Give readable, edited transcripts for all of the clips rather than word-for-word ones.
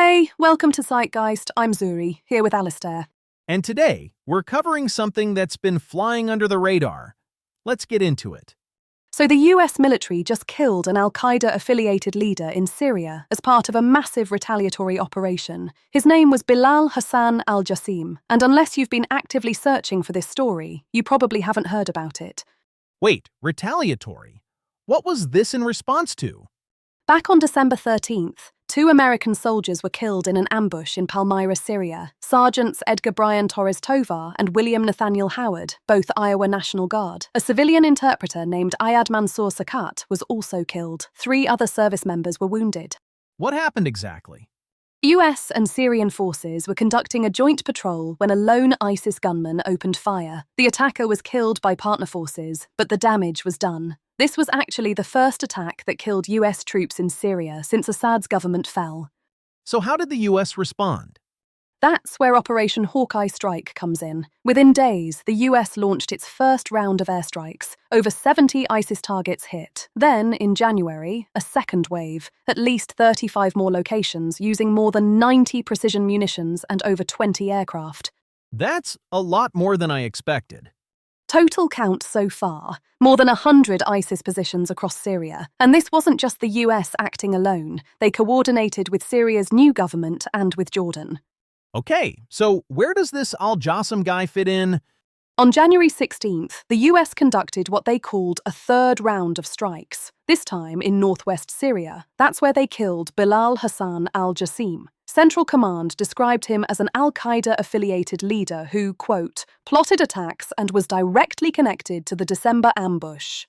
Hey, welcome to Zeitgeist. I'm Zuri, here with Alistair. And today, we're covering something that's been flying under the radar. Let's get into it. So the US military just killed an Al-Qaeda-affiliated leader in Syria as part of a massive retaliatory operation. His name was Bilal Hassan al-Jasim, and unless you've been actively searching for this story, you probably haven't heard about it. Wait, retaliatory? What was this in response to? Back on December 13th, 2 American soldiers were killed in an ambush in Palmyra, Syria. Sergeants Edgar Brian Torres Tovar and William Nathaniel Howard, both Iowa National Guard. A civilian interpreter named Ayad Mansour Sakat was also killed. 3 other service members were wounded. What happened exactly? US and Syrian forces were conducting a joint patrol when a lone ISIS gunman opened fire. The attacker was killed by partner forces, but the damage was done. This was actually the first attack that killed US troops in Syria since Assad's government fell. So how did the US respond? That's where Operation Hawkeye Strike comes in. Within days, the US launched its first round of airstrikes. Over 70 ISIS targets hit. Then, in January, a second wave, at least 35 more locations using more than 90 precision munitions and over 20 aircraft. That's a lot more than I expected. Total count so far, more than 100 ISIS positions across Syria. And this wasn't just the US acting alone. They coordinated with Syria's new government and with Jordan. Okay, so where does this al-Jasim guy fit in? On January 16th, the US conducted what they called a third round of strikes, this time in northwest Syria. That's where they killed Bilal Hassan al-Jasim. Central Command described him as an Al-Qaeda-affiliated leader who, quote, plotted attacks and was directly connected to the December ambush.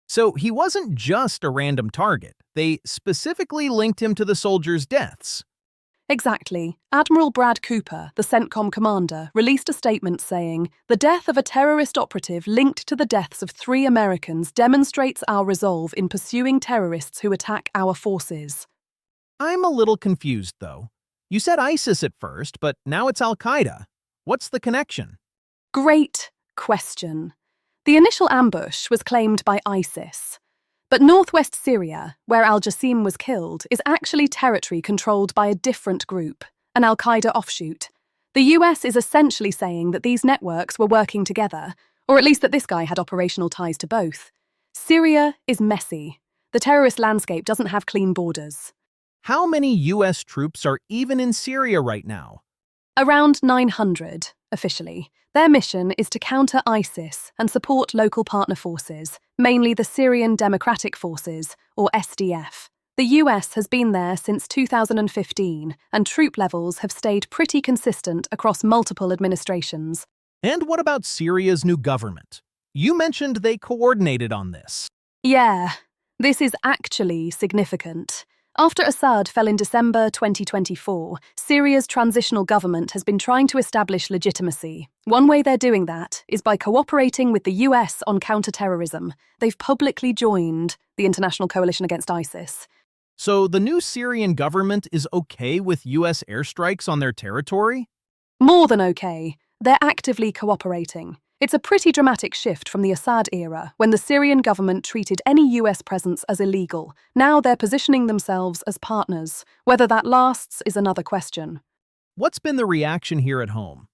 So he wasn't just a random target. They specifically linked him to the soldiers' deaths. Exactly. Admiral Brad Cooper, the CENTCOM commander, released a statement saying, "The death of a terrorist operative linked to the deaths of 3 Americans demonstrates our resolve in pursuing terrorists who attack our forces." I'm a little confused, though. You said ISIS at first, but now it's Al-Qaeda. What's the connection? Great question. The initial ambush was claimed by ISIS. But northwest Syria, where al-Jasim was killed, is actually territory controlled by a different group, an Al-Qaeda offshoot. The US is essentially saying that these networks were working together, or at least that this guy had operational ties to both. Syria is messy. The terrorist landscape doesn't have clean borders. How many US troops are even in Syria right now? Around 900, officially. Their mission is to counter ISIS and support local partner forces, mainly the Syrian Democratic Forces, or SDF. The US has been there since 2015, and troop levels have stayed pretty consistent across multiple administrations. And what about Syria's new government? You mentioned they coordinated on this. Yeah, this is actually significant. After Assad fell in December 2024, Syria's transitional government has been trying to establish legitimacy. One way they're doing that is by cooperating with the US on counter-terrorism. They've publicly joined the International Coalition Against ISIS. So the new Syrian government is okay with US airstrikes on their territory? More than okay. They're actively cooperating. It's a pretty dramatic shift from the Assad era, when the Syrian government treated any US presence as illegal. Now they're positioning themselves as partners. Whether that lasts is another question. What's been the reaction here at home?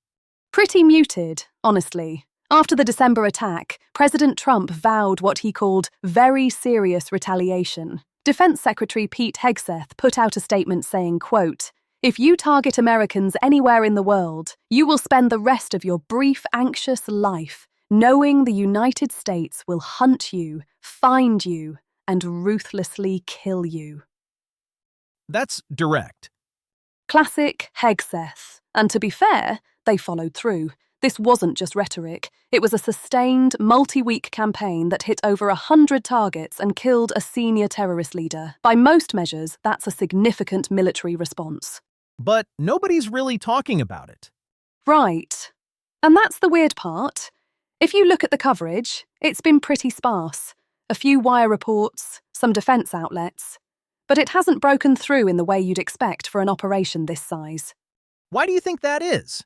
Pretty muted, honestly. After the December attack, President Trump vowed what he called very serious retaliation. Defense Secretary Pete Hegseth put out a statement saying, quote, "If you target Americans anywhere in the world, you will spend the rest of your brief, anxious life knowing the United States will hunt you, find you, and ruthlessly kill you." That's direct. Classic Hegseth. And to be fair, they followed through. This wasn't just rhetoric. It was a sustained, multi-week campaign that hit over 100 targets and killed a senior terrorist leader. By most measures, that's a significant military response. But nobody's really talking about it. Right. And that's the weird part. If you look at the coverage, it's been pretty sparse. A few wire reports, some defense outlets. But it hasn't broken through in the way you'd expect for an operation this size. Why do you think that is?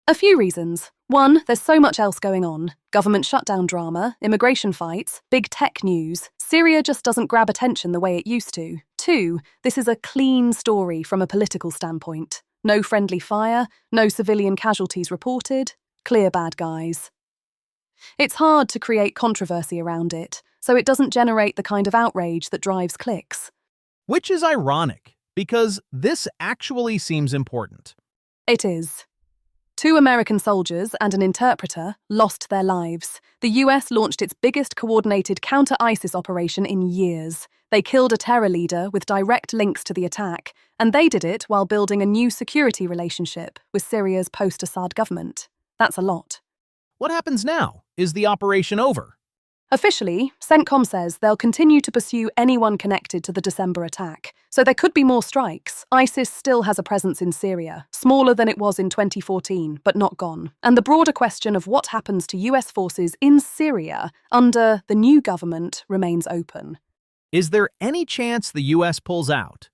A few reasons. One, there's so much else going on. Government shutdown drama, immigration fights, big tech news. Syria just doesn't grab attention the way it used to. 2, this is a clean story from a political standpoint. No friendly fire, no civilian casualties reported, clear bad guys. It's hard to create controversy around it, so it doesn't generate the kind of outrage that drives clicks. Which is ironic, because this actually seems important. It is. 2 American soldiers and an interpreter lost their lives. The US launched its biggest coordinated counter-ISIS operation in years. They killed a terror leader with direct links to the attack, and they did it while building a new security relationship with Syria's post-Assad government. That's a lot. What happens now? Is the operation over? Officially, CENTCOM says they'll continue to pursue anyone connected to the December attack, so there could be more strikes. ISIS still has a presence in Syria, smaller than it was in 2014, but not gone. And the broader question of what happens to US forces in Syria under the new government remains open. Is there any chance the US pulls out?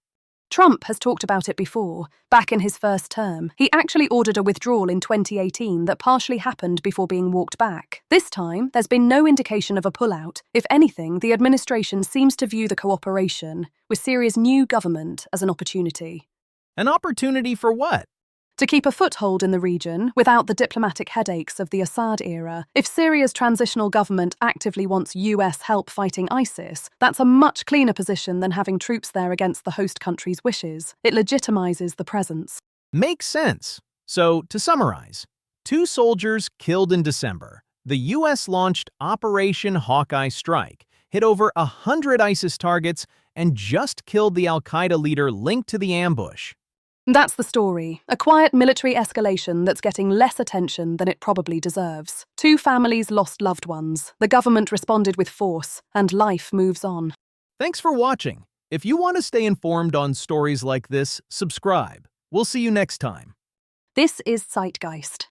Trump has talked about it before. Back in his first term, he actually ordered a withdrawal in 2018 that partially happened before being walked back. This time, there's been no indication of a pullout. If anything, the administration seems to view the cooperation with Syria's new government as an opportunity. An opportunity for what? To keep a foothold in the region without the diplomatic headaches of the Assad era. If Syria's transitional government actively wants US help fighting ISIS, that's a much cleaner position than having troops there against the host country's wishes. It legitimizes the presence. Makes sense. So, to summarize, 2 soldiers killed in December. The US launched Operation Hawkeye Strike, hit over 100 ISIS targets, and just killed the Al-Qaeda leader linked to the ambush. That's the story. A quiet military escalation that's getting less attention than it probably deserves. 2 families lost loved ones. The government responded with force, and life moves on. Thanks for watching. If you want to stay informed on stories like this, subscribe. We'll see you next time. This is Zeitgeist.